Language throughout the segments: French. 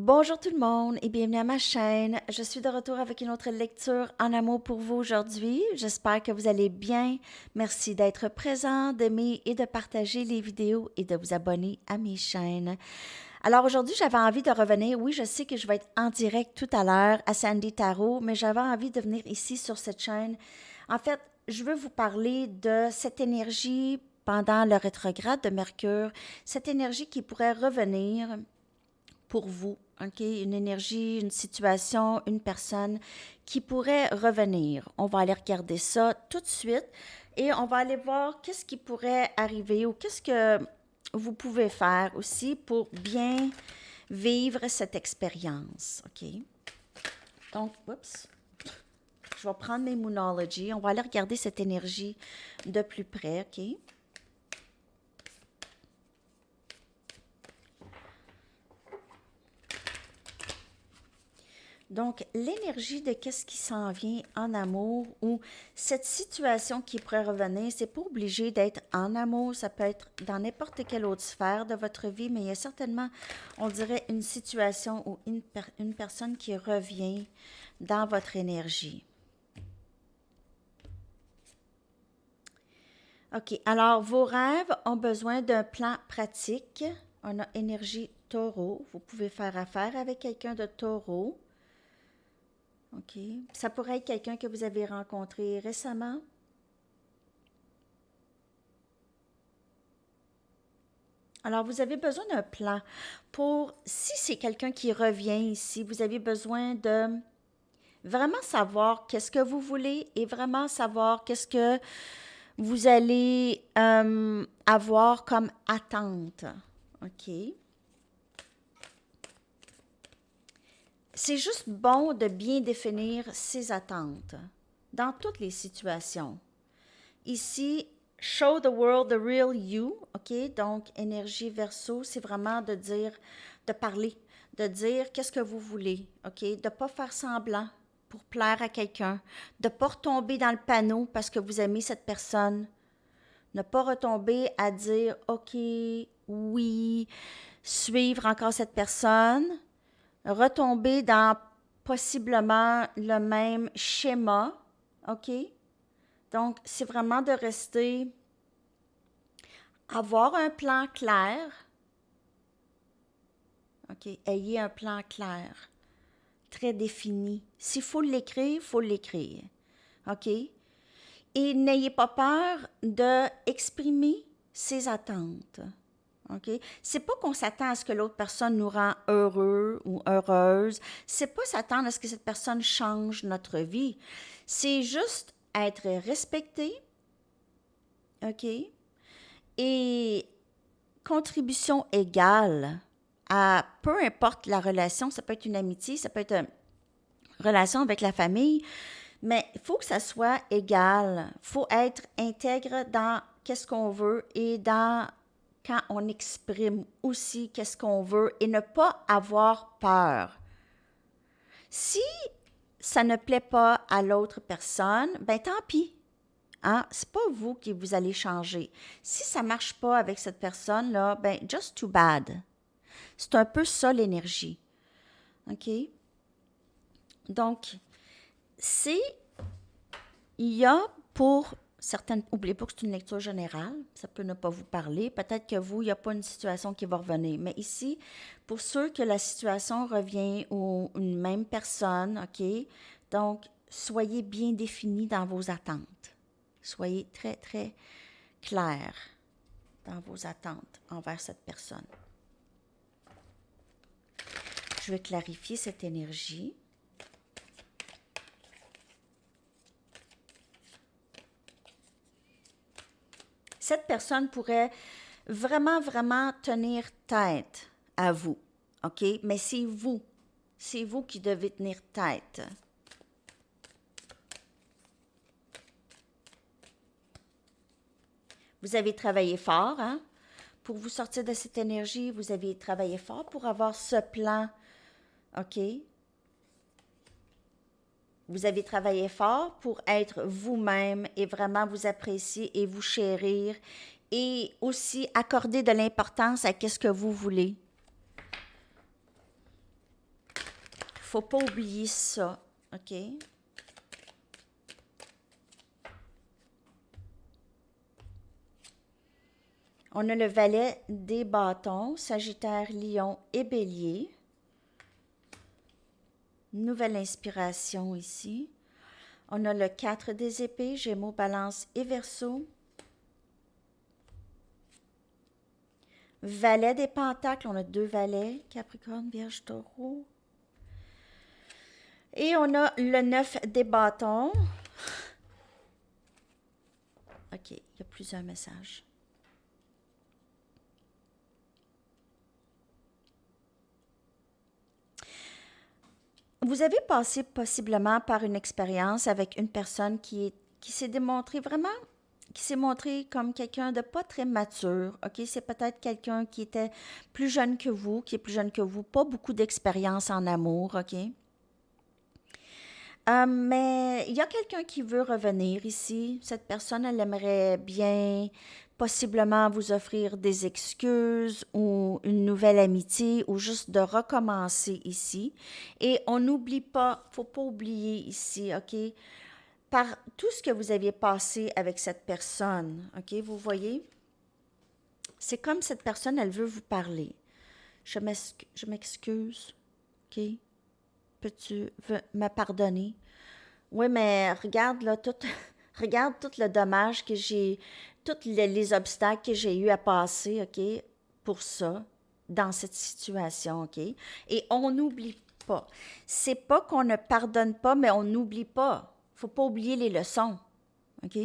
Bonjour tout le monde et bienvenue à ma chaîne. Je suis de retour avec une autre lecture en amour pour vous aujourd'hui. J'espère que vous allez bien. Merci d'être présent, d'aimer et de partager les vidéos et de vous abonner à mes chaînes. Alors aujourd'hui, j'avais envie de revenir. Oui, je sais que je vais être en direct tout à l'heure à Sandy Tarot, mais j'avais envie de venir ici sur cette chaîne. En fait, je veux vous parler de cette énergie pendant le rétrograde de Mercure, cette énergie qui pourrait revenir pour vous, OK? Une énergie, une situation, une personne qui pourrait revenir. On va aller regarder ça tout de suite et on va aller voir qu'est-ce qui pourrait arriver ou qu'est-ce que vous pouvez faire aussi pour bien vivre cette expérience, OK? Donc, oups, je vais prendre mes Moonology. On va aller regarder cette énergie de plus près, OK? Donc, l'énergie de qu'est-ce qui s'en vient en amour ou cette situation qui pourrait revenir, c'est pas obligé d'être en amour, ça peut être dans n'importe quelle autre sphère de votre vie, mais il y a certainement, on dirait, une situation ou une personne qui revient dans votre énergie. OK, alors vos rêves ont besoin d'un plan pratique. On a énergie taureau. Vous pouvez faire affaire avec quelqu'un de taureau. OK. Ça pourrait être quelqu'un que vous avez rencontré récemment. Alors, vous avez besoin d'un plan pour, si c'est quelqu'un qui revient ici, vous avez besoin de vraiment savoir qu'est-ce que vous voulez et vraiment savoir qu'est-ce que vous allez avoir comme attente. OK. C'est juste bon de bien définir ses attentes dans toutes les situations. Ici, show the world the real you, OK? Donc, énergie verso, c'est vraiment de dire, de parler, de dire qu'est-ce que vous voulez, OK? De ne pas faire semblant pour plaire à quelqu'un, de ne pas retomber dans le panneau parce que vous aimez cette personne, ne pas retomber à dire, OK, oui, suivre encore cette personne, retomber dans possiblement le même schéma, OK? Donc, c'est vraiment de rester, avoir un plan clair, OK? Ayez un plan clair, très défini. S'il faut l'écrire, il faut l'écrire, OK? Et n'ayez pas peur d'exprimer ses attentes. OK? C'est pas qu'on s'attend à ce que l'autre personne nous rend heureux ou heureuse. C'est pas s'attendre à ce que cette personne change notre vie. C'est juste être respecté, OK? Et contribution égale à peu importe la relation, ça peut être une amitié, ça peut être une relation avec la famille, mais il faut que ça soit égal. Il faut être intègre dans qu'est-ce qu'on veut et dans quand on exprime aussi qu'est-ce qu'on veut et ne pas avoir peur. Si ça ne plaît pas à l'autre personne, ben tant pis. Hein? C'est pas vous qui vous allez changer. Si ça marche pas avec cette personne-là, ben just too bad. C'est un peu ça l'énergie. OK? Donc, c'est il y a pour certaines, n'oubliez pas que c'est une lecture générale, ça peut ne pas vous parler. Peut-être que vous, il n'y a pas une situation qui va revenir. Mais ici, pour ceux que la situation revient ou une même personne, OK? Donc, soyez bien définis dans vos attentes. Soyez très, très clair dans vos attentes envers cette personne. Je vais clarifier cette énergie. Cette personne pourrait vraiment, vraiment tenir tête à vous, OK? Mais c'est vous qui devez tenir tête. Vous avez travaillé fort, hein? Pour vous sortir de cette énergie, vous avez travaillé fort pour avoir ce plan, OK? Vous avez travaillé fort pour être vous-même et vraiment vous apprécier et vous chérir et aussi accorder de l'importance à ce que vous voulez. faut pas oublier ça, OK? On a le valet des bâtons, Sagittaire, Lion et Bélier. Nouvelle inspiration ici. On a le 4 des épées, Gémeaux, Balance et Verseau. Valet des pentacles, on a 2 valets, Capricorne, Vierge, Taureau. Et on a le 9 des bâtons. OK, il y a plusieurs messages. Vous avez passé possiblement par une expérience avec une personne qui s'est démontrée vraiment, qui s'est montré comme quelqu'un de pas très mature, OK? C'est peut-être quelqu'un qui était plus jeune que vous, qui est plus jeune que vous, pas beaucoup d'expérience en amour, OK? Mais il y a quelqu'un qui veut revenir ici. Cette personne, elle aimerait bien possiblement vous offrir des excuses ou une nouvelle amitié ou juste de recommencer ici. Et on n'oublie pas, faut pas oublier ici, OK? Par tout ce que vous aviez passé avec cette personne, OK? Vous voyez? C'est comme cette personne, elle veut vous parler. Je m'excuse, OK? Peux-tu me pardonner? Oui, mais regarde là, regarde tout le dommage que j'ai, tous les obstacles que j'ai eu à passer, OK, pour ça, dans cette situation, OK? Et on n'oublie pas. C'est pas qu'on ne pardonne pas, mais on n'oublie pas. Faut pas oublier les leçons, OK?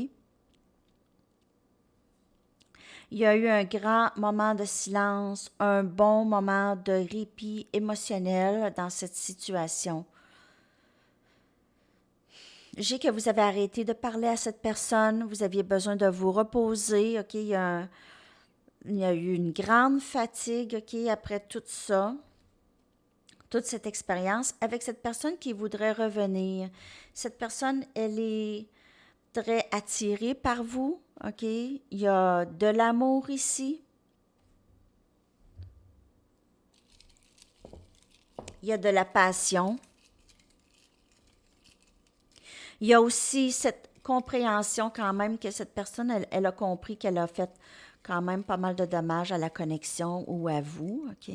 Il y a eu un grand moment de silence, un bon moment de répit émotionnel dans cette situation. J'ai que vous avez arrêté de parler à cette personne, vous aviez besoin de vous reposer, OK? Il y a eu une grande fatigue, OK, après tout ça, toute cette expérience, avec cette personne qui voudrait revenir. Cette personne, elle est très attirée par vous, OK? Il y a de l'amour ici. Il y a de la passion. Il y a aussi cette compréhension quand même que cette personne, elle a compris qu'elle a fait quand même pas mal de dommages à la connexion ou à vous, OK?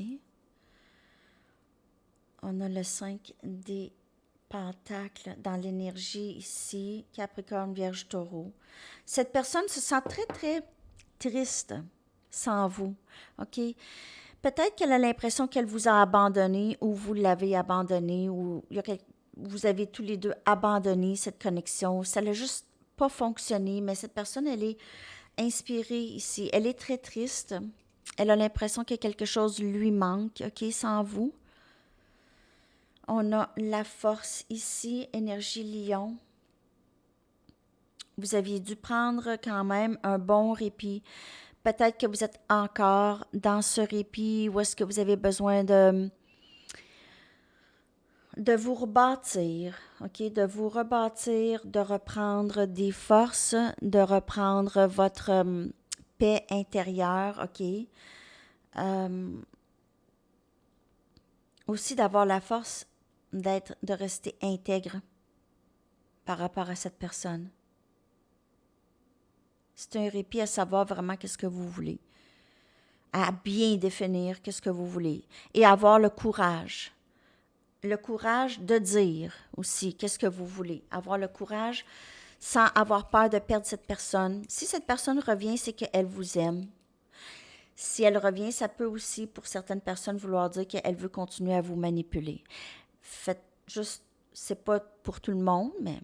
On a le 5 des pentacles dans l'énergie ici, Capricorne, Vierge, Taureau. Cette personne se sent très, très triste sans vous, OK? Peut-être qu'elle a l'impression qu'elle vous a abandonné ou vous l'avez abandonné ou vous avez tous les deux abandonné cette connexion. Ça n'a juste pas fonctionné, mais cette personne, elle est inspirée ici. Elle est très triste. Elle a l'impression que quelque chose lui manque, OK, sans vous. On a la force ici, énergie lion. Vous aviez dû prendre quand même un bon répit. Peut-être que vous êtes encore dans ce répit où est-ce que vous avez besoin de vous rebâtir, OK? De vous rebâtir, de reprendre des forces, de reprendre votre paix intérieure, OK? Aussi d'avoir la force de rester intègre par rapport à cette personne. C'est un répit à savoir vraiment qu'est-ce que vous voulez, à bien définir qu'est-ce que vous voulez et avoir le courage de dire aussi qu'est-ce que vous voulez, avoir le courage sans avoir peur de perdre cette personne. Si cette personne revient, c'est qu'elle vous aime. Si elle revient, ça peut aussi, pour certaines personnes, vouloir dire qu'elle veut continuer à vous manipuler. Faites juste, c'est pas pour tout le monde, mais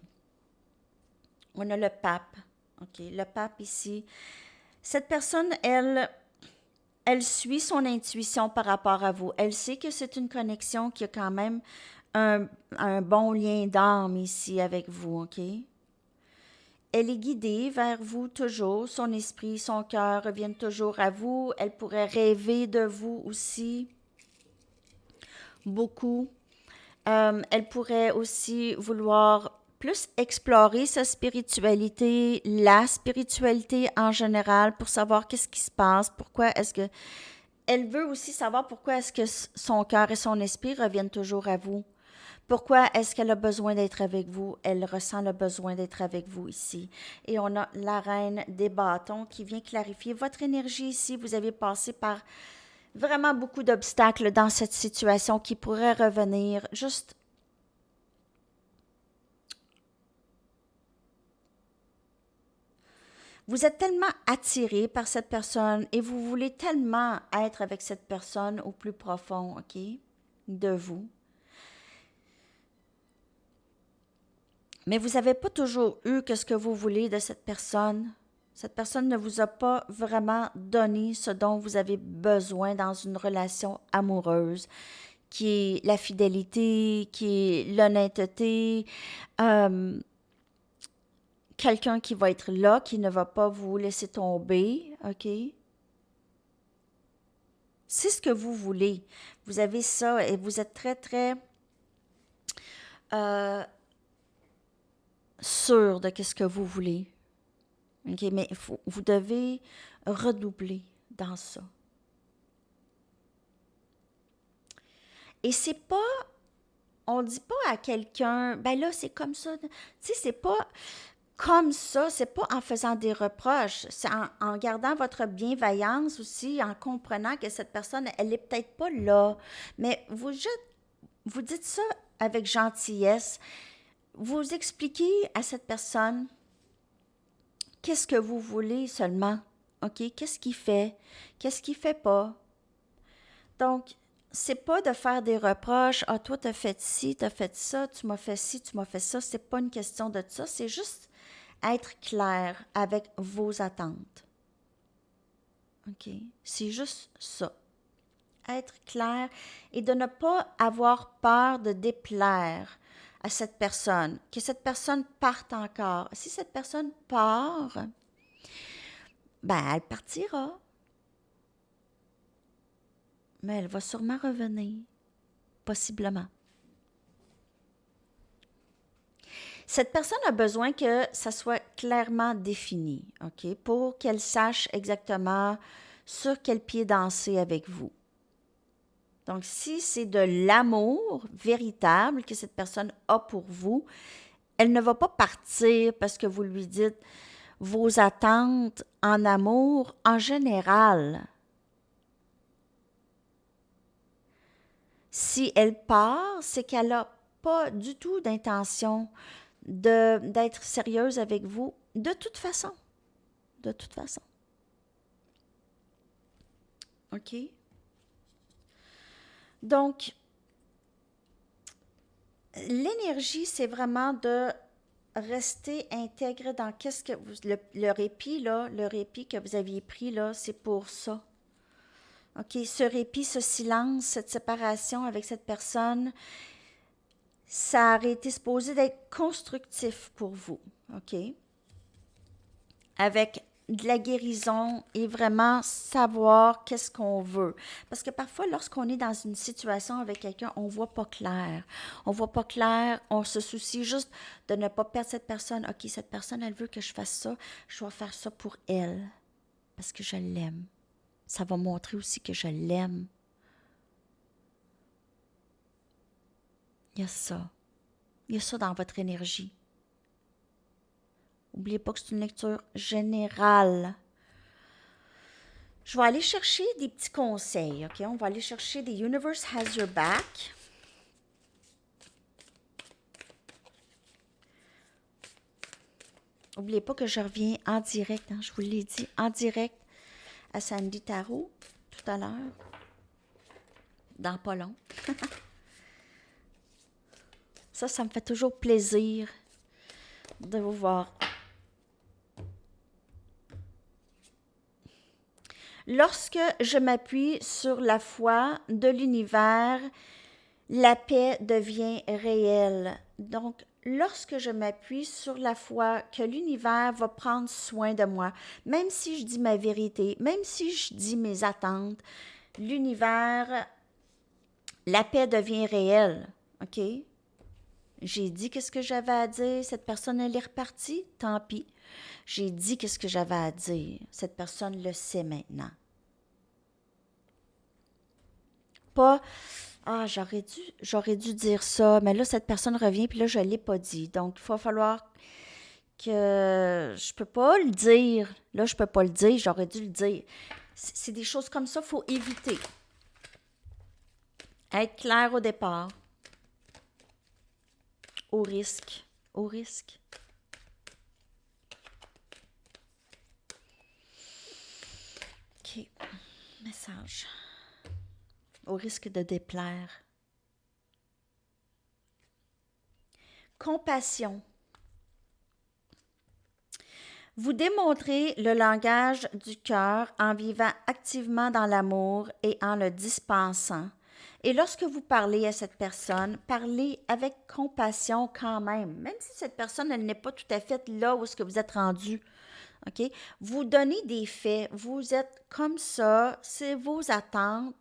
on a le pape. OK, le pape ici. Cette personne, elle suit son intuition par rapport à vous. Elle sait que c'est une connexion qui a quand même un bon lien d'âme ici avec vous, OK? Elle est guidée vers vous toujours. Son esprit, son cœur reviennent toujours à vous. Elle pourrait rêver de vous aussi. Beaucoup. Elle pourrait aussi vouloir plus explorer sa spiritualité, la spiritualité en général, pour savoir qu'est-ce qui se passe, pourquoi est-ce que... Elle veut aussi savoir pourquoi est-ce que son cœur et son esprit reviennent toujours à vous. Pourquoi est-ce qu'elle a besoin d'être avec vous? Elle ressent le besoin d'être avec vous ici. Et on a la reine des bâtons qui vient clarifier votre énergie ici. Vous avez passé par vraiment beaucoup d'obstacles dans cette situation qui pourrait revenir. Juste, vous êtes tellement attiré par cette personne et vous voulez tellement être avec cette personne au plus profond, OK, de vous. Mais vous n'avez pas toujours eu ce que vous voulez de cette personne. Cette personne ne vous a pas vraiment donné ce dont vous avez besoin dans une relation amoureuse, qui est la fidélité, qui est l'honnêteté, quelqu'un qui va être là, qui ne va pas vous laisser tomber, OK? C'est ce que vous voulez. Vous avez ça et vous êtes très, très euh, sûr de ce que vous voulez. OK? Mais vous devez redoubler dans ça. Et c'est pas, on dit pas à quelqu'un, ben là, c'est comme ça. Tu sais, c'est pas comme ça, c'est pas en faisant des reproches, c'est en gardant votre bienveillance aussi, en comprenant que cette personne, elle est peut-être pas là. Mais vous dites ça avec gentillesse. Vous expliquez à cette personne qu'est-ce que vous voulez seulement. OK? Qu'est-ce qu'il fait? Qu'est-ce qu'il fait pas? Donc, c'est pas de faire des reproches. Ah, toi, t'as fait ci, t'as fait ça, tu m'as fait ci, tu m'as fait ça. C'est pas une question de ça. C'est juste être clair avec vos attentes. OK? C'est juste ça. Être clair et de ne pas avoir peur de déplaire à cette personne, que cette personne parte encore. Si cette personne part, ben, elle partira. Mais elle va sûrement revenir, possiblement. Cette personne a besoin que ça soit clairement défini, OK, pour qu'elle sache exactement sur quel pied danser avec vous. Donc, si c'est de l'amour véritable que cette personne a pour vous, elle ne va pas partir parce que vous lui dites vos attentes en amour en général. Si elle part, c'est qu'elle n'a pas du tout d'intention d'être sérieuse avec vous de toute façon. De toute façon. OK? Donc, l'énergie, c'est vraiment de rester intègre dans qu'est-ce que vous, le répit, là, le répit que vous aviez pris, là, c'est pour ça. OK? Ce répit, ce silence, cette séparation avec cette personne, ça aurait été supposé d'être constructif pour vous. OK? Avec de la guérison et vraiment savoir qu'est-ce qu'on veut. Parce que parfois, lorsqu'on est dans une situation avec quelqu'un, on ne voit pas clair. On ne voit pas clair, on se soucie juste de ne pas perdre cette personne. OK, cette personne, elle veut que je fasse ça, je dois faire ça pour elle, parce que je l'aime. Ça va montrer aussi que je l'aime. Il y a ça. Il y a ça dans votre énergie. N'oubliez pas que c'est une lecture générale. Je vais aller chercher des petits conseils, OK? On va aller chercher des Universe Has Your Back. N'oubliez pas que je reviens en direct, je vous l'ai dit, en direct à Sandy Tarot tout à l'heure. Dans pas long. Ça me fait toujours plaisir de vous voir. Lorsque je m'appuie sur la foi de l'univers, la paix devient réelle. Donc, lorsque je m'appuie sur la foi que l'univers va prendre soin de moi, même si je dis ma vérité, même si je dis mes attentes, l'univers, la paix devient réelle. OK? J'ai dit qu'est-ce que j'avais à dire. Cette personne, elle est repartie. Tant pis. J'ai dit qu'est-ce que j'avais à dire. Cette personne le sait maintenant. Pas Ah, j'aurais dû dire ça, mais là, cette personne revient, puis là, je ne l'ai pas dit. Donc, il va falloir que je peux pas le dire. Là, je peux pas le dire, j'aurais dû le dire. C'est des choses comme ça, il faut éviter. Être clair au départ. Au risque. Au risque. OK. Message. Au risque de déplaire. Compassion. Vous démontrez le langage du cœur en vivant activement dans l'amour et en le dispensant. Et lorsque vous parlez à cette personne, parlez avec compassion quand même si cette personne elle n'est pas tout à fait là où est-ce que vous êtes rendu. OK? Vous donnez des faits, vous êtes comme ça, c'est vos attentes.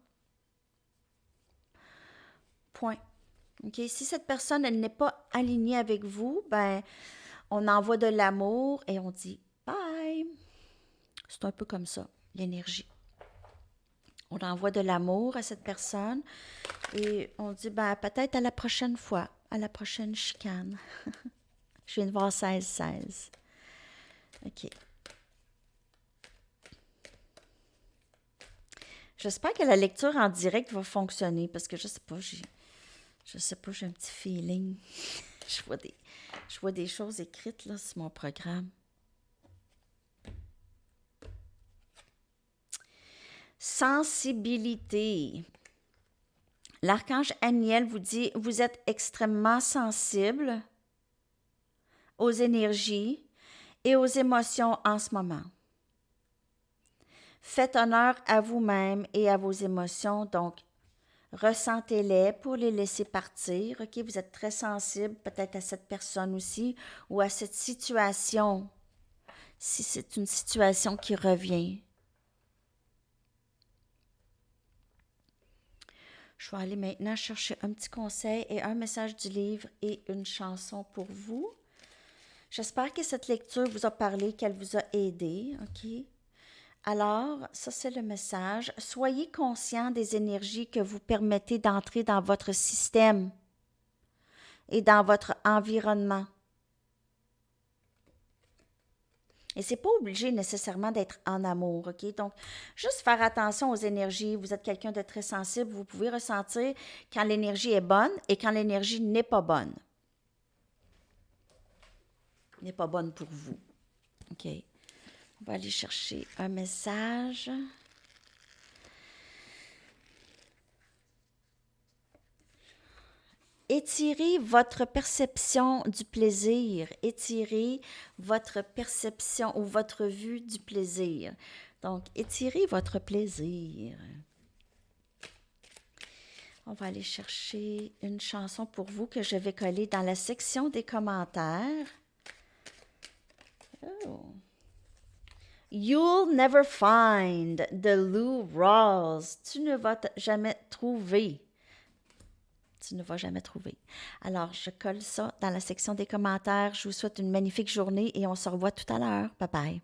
Point. OK? Si cette personne elle n'est pas alignée avec vous, ben on envoie de l'amour et on dit bye. C'est un peu comme ça, l'énergie. On envoie de l'amour à cette personne et on dit ben, peut-être à la prochaine fois, à la prochaine chicane. Je viens de voir 16-16. OK. J'espère que la lecture en direct va fonctionner parce que je sais pas, j'ai un petit feeling. je vois des choses écrites là sur mon programme. Sensibilité. L'archange Aniel vous dit, vous êtes extrêmement sensible aux énergies et aux émotions en ce moment. Faites honneur à vous-même et à vos émotions, donc ressentez-les pour les laisser partir. OK, vous êtes très sensible peut-être à cette personne aussi ou à cette situation, si c'est une situation qui revient. Je vais aller maintenant chercher un petit conseil et un message du livre et une chanson pour vous. J'espère que cette lecture vous a parlé, qu'elle vous a aidé, OK? Alors, ça c'est le message. Soyez conscient des énergies que vous permettez d'entrer dans votre système et dans votre environnement. Et c'est pas obligé nécessairement d'être en amour, OK? Donc, juste faire attention aux énergies. Vous êtes quelqu'un de très sensible. Vous pouvez ressentir quand l'énergie est bonne et quand l'énergie n'est pas bonne. N'est pas bonne pour vous. OK? On va aller chercher un message. Étirez votre perception du plaisir. Étirez votre perception ou votre vue du plaisir. Donc, étirez votre plaisir. On va aller chercher une chanson pour vous que je vais coller dans la section des commentaires. Oh. You'll never find de Lou Rawls. Tu ne vas jamais trouver. Tu ne vas jamais trouver. Alors, je colle ça dans la section des commentaires. Je vous souhaite une magnifique journée et on se revoit tout à l'heure. Bye bye.